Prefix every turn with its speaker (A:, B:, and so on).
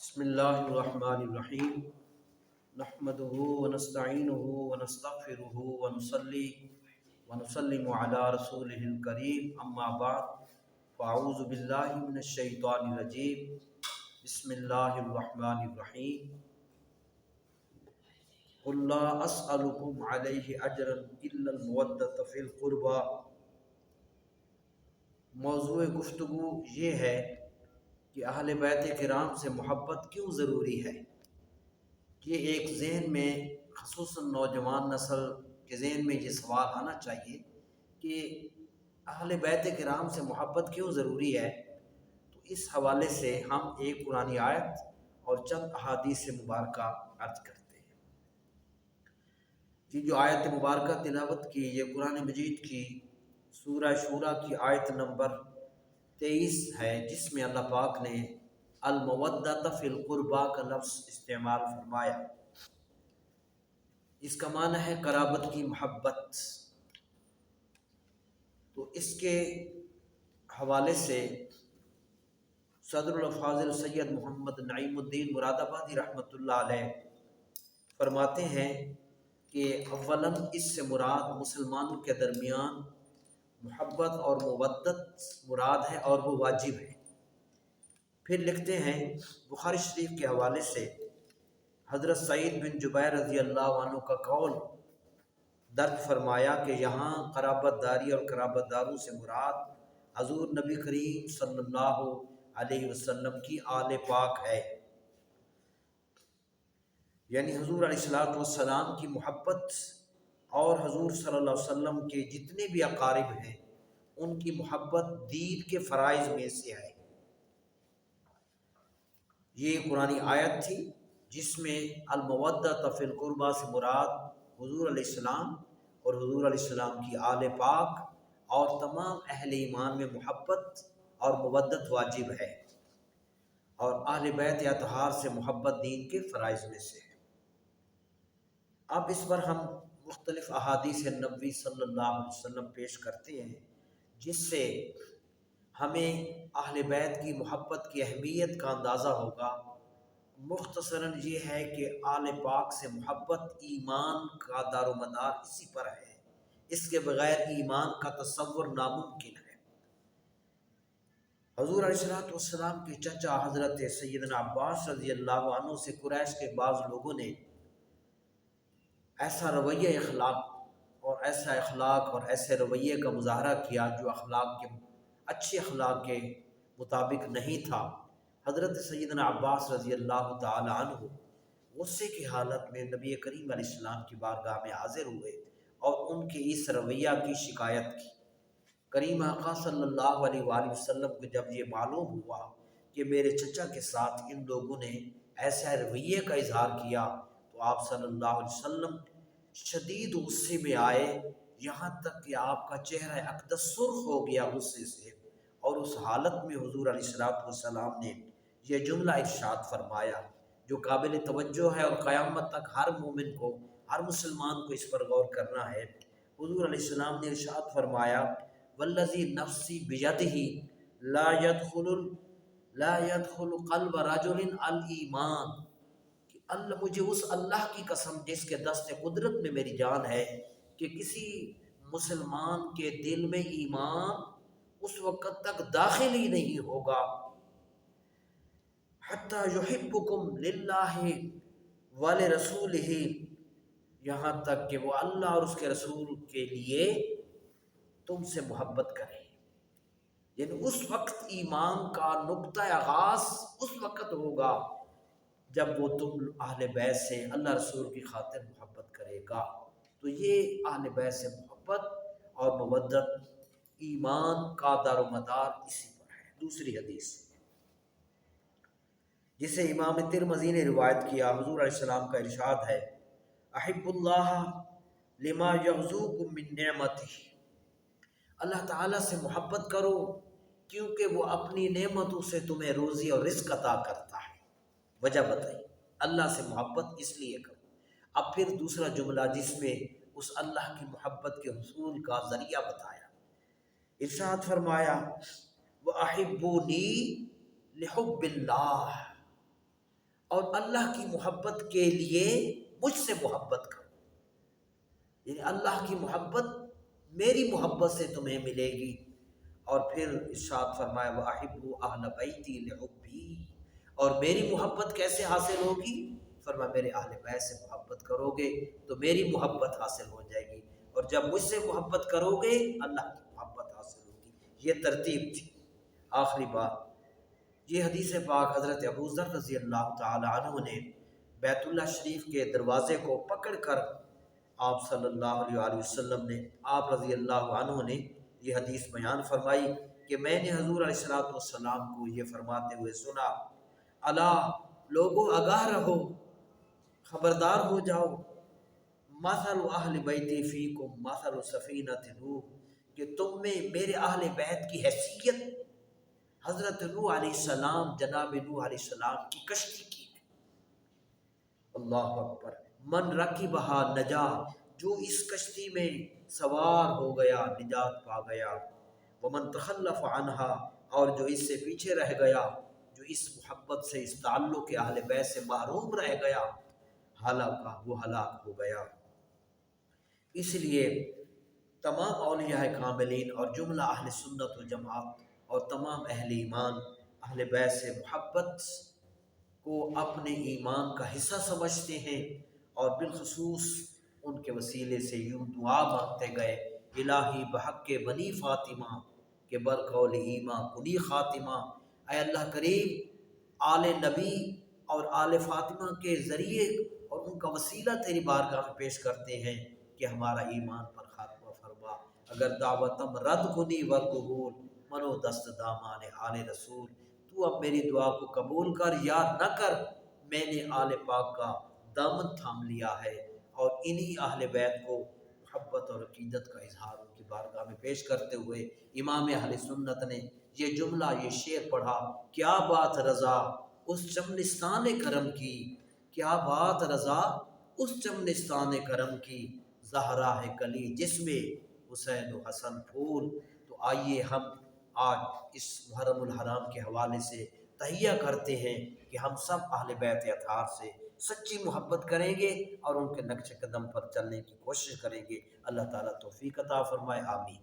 A: بسم اللہ الرحمن الرحیم نحمده ونستعینه ونستغفره ونصلی ونسلم علی رسوله الکریم اما بعد فاعوذ باللہ من الشیطان الرجیم بسم اللہ الرحمن الرحیم قل لا اسألکم علیہ اجرا الا المودۃ فی القربى۔ موضوع گفتگو یہ ہے کہ اہل بیت کرام سے محبت کیوں ضروری ہے۔ یہ ایک ذہن میں خصوصاً نوجوان نسل کے ذہن میں یہ سوال آنا چاہیے کہ اہل بیت کرام سے محبت کیوں ضروری ہے۔ تو اس حوالے سے ہم ایک قرآنی آیت اور چند احادیث مبارکہ عرض کرتے ہیں۔ یہ جو آیت مبارکہ تلاوت کی یہ قرآن مجید کی سورہ شورى کی آیت نمبر 23 ہے، جس میں اللہ پاک نے المودۃ فی القربیٰ کا لفظ استعمال فرمایا۔ اس کا معنی ہے قرابت کی محبت۔ تو اس کے حوالے سے صدر الافاضل سید محمد نعیم الدین مراد آبادی رحمۃ اللہ علیہ فرماتے ہیں کہ اولاً اس سے مراد مسلمانوں کے درمیان محبت اور مودت مراد ہے اور وہ واجب ہے۔ پھر لکھتے ہیں بخاری شریف کے حوالے سے حضرت سعید بن جبیر رضی اللہ عنہ کا قول درج فرمایا کہ یہاں قرابت داری اور قرابت داروں سے مراد حضور نبی کریم صلی اللہ علیہ وسلم کی آل پاک ہے، یعنی حضور علیہ السلام کی محبت اور حضور صلی اللہ علیہ وسلم کے جتنے بھی اقارب ہیں ان کی محبت دین کے فرائض میں سے ہے۔ یہ قرآنی آیت تھی جس میں المودۃ فی القربیٰ سے مراد حضور علیہ السلام اور حضور علیہ السلام کی آل پاک اور تمام اہل ایمان میں محبت اور مودت واجب ہے، اور اہل بیت اطہار سے محبت دین کے فرائض میں سے ہے۔ اب اس پر ہم مختلف احادیث نبوی صلی اللہ علیہ وسلم پیش کرتے ہیں جس سے ہمیں اہل بیت کی محبت کی اہمیت کا اندازہ ہوگا۔ مختصراً یہ ہے کہ آل پاک سے محبت ایمان کا دار و مدار اسی پر ہے، اس کے بغیر ایمان کا تصور ناممکن ہے۔ حضور علیہ السلام کے چچا حضرت سیدنا عباس رضی اللہ عنہ سے قریش کے بعض لوگوں نے ایسا رویہ اخلاق اور ایسے رویے کا مظاہرہ کیا جو اچھے اخلاق کے مطابق نہیں تھا۔ حضرت سیدنا عباس رضی اللہ تعالی عنہ غصے کی حالت میں نبی کریم علیہ السلام کی بارگاہ میں حاضر ہوئے اور ان کے اس رویہ کی شکایت کی۔ کریم آقا صلی اللہ علیہ وآلہ وسلم کو جب یہ معلوم ہوا کہ میرے چچا کے ساتھ ان لوگوں نے ایسا رویے کا اظہار کیا تو آپ صلی اللہ علیہ وسلم شدید غصے میں آئے، یہاں تک کہ آپ کا چہرہ اقدس سرخ ہو گیا غصے سے، اور اس حالت میں حضور علیہ السلام نے یہ جملہ ارشاد فرمایا جو قابل توجہ ہے اور قیامت تک ہر مومن کو، ہر مسلمان کو اس پر غور کرنا ہے۔ حضور علیہ السلام نے ارشاد فرمایا والذی نفسی بیدہ لا يدخل قلب رجل الایمان، کہ مجھے اس اللہ کی قسم جس کے دست قدرت میں میری جان ہے کہ کسی مسلمان کے دل میں ایمان اس وقت تک داخل ہی نہیں ہوگا حتی یحبکم للہ ولرسولہ، یہاں تک کہ وہ اللہ اور اس کے رسول کے لیے تم سے محبت کرے۔ یعنی اس وقت ایمان کا نقطہ آغاز اس وقت ہوگا جب وہ تم اہل بیت سے اللہ رسول کی خاطر محبت کرے گا۔ تو یہ اہل بیت سے محبت اور مودت ایمان کا دار و مدار اسی پر ہے۔ دوسری حدیث جسے امام ترمذی نے روایت کیا، حضور علیہ السلام کا ارشاد ہے احب اللہ لما یغزوکم من نعمتہ، اللہ تعالیٰ سے محبت کرو کیونکہ وہ اپنی نعمتوں سے تمہیں روزی اور رزق عطا کرتا ہے۔ وجہ بتائی، اللہ سے محبت اس لیے کرو۔ اب پھر دوسرا جملہ جس میں اس اللہ کی محبت کے حصول کا ذریعہ بتایا، ارشاد فرمایا وَأَحِبُّونِي لِحُبِّ اللَّهِ، اور اللہ کی محبت کے لیے مجھ سے محبت کرو، یعنی اللہ کی محبت میری محبت سے تمہیں ملے گی۔ اور پھر ارشاد فرمایا وَأَحِبُّ أَهْلَ بَيْتِي لِحُبِّي، اور میری محبت کیسے حاصل ہوگی؟ فرمایا میرے اہل بیت سے محبت کرو گے تو میری محبت حاصل ہو جائے گی، اور جب مجھ سے محبت کرو گے اللہ کی محبت حاصل ہوگی۔ یہ ترتیب تھی۔ آخری بات، یہ حدیث پاک حضرت ابو ذر رضی اللہ تعالی عنہ نے بیت اللہ شریف کے دروازے کو پکڑ کر آپ صلی اللہ علیہ وآلہ وسلم نے، آپ رضی اللہ عنہ نے یہ حدیث بیان فرمائی کہ میں نے حضور علیہ السلام کو یہ فرماتے ہوئے سنا، الا لوگوں آگاہ رہو، خبردار ہو جاؤ، مثل اہل بیتی فیکم مثل سفینۃ نوح، کہ تم میں میرے اہل بیت کی حیثیت حضرت نوح علیہ السلام، جناب نوح علیہ السلام کی کشتی کی ہے۔ اللہ اکبر، من رکبہا نجا، جو اس کشتی میں سوار ہو گیا نجات پا گیا، ومن تخلف عنہا، اور جو اس سے پیچھے رہ گیا، جو اس محبت سے، اس تعلق کے اہل بیت سے محروم رہ گیا، ہلاکا، وہ ہلاک ہو گیا۔ اس لیے تمام اولیاء کاملین اور جملہ اہل سنت و جماعت اور تمام اہل ایمان اہل بیت سے محبت کو اپنے ایمان کا حصہ سمجھتے ہیں، اور بالخصوص ان کے وسیلے سے یوں دعا مانگتے گئے، الہی بحق بنی فاطمہ کے برقول ایمان کنی خاتمہ، اے اللہ کریم آل نبی اور آل فاطمہ کے ذریعے اور ان کا وسیلہ تیری بارگاہ میں پیش کرتے ہیں کہ ہمارا ایمان پر خاتمہ فرما، اگر دعوتم رد کنی و قبول منو دست دامان آل رسول، تو اب میری دعا کو قبول کر یا نہ کر، میں نے آل پاک کا دامن تھام لیا ہے۔ اور انہی اہل بیت کو محبت اور عقیدت کا اظہار ان کی بارگاہ میں پیش کرتے ہوئے امام اہل سنت نے یہ جملہ، یہ شعر پڑھا، کیا بات رضا اس چمنستان کرم کی، کیا بات رضا اس چمنستان کرم کی، زہرا ہے کلی جس میں حسین و حسن پھول۔ تو آئیے ہم آج اس محرم الحرام کے حوالے سے تہیہ کرتے ہیں کہ ہم سب اہل بیت اطہار سے سچی محبت کریں گے اور ان کے نقش قدم پر چلنے کی کوشش کریں گے۔ اللہ تعالیٰ توفیق عطا فرمائے، آمین۔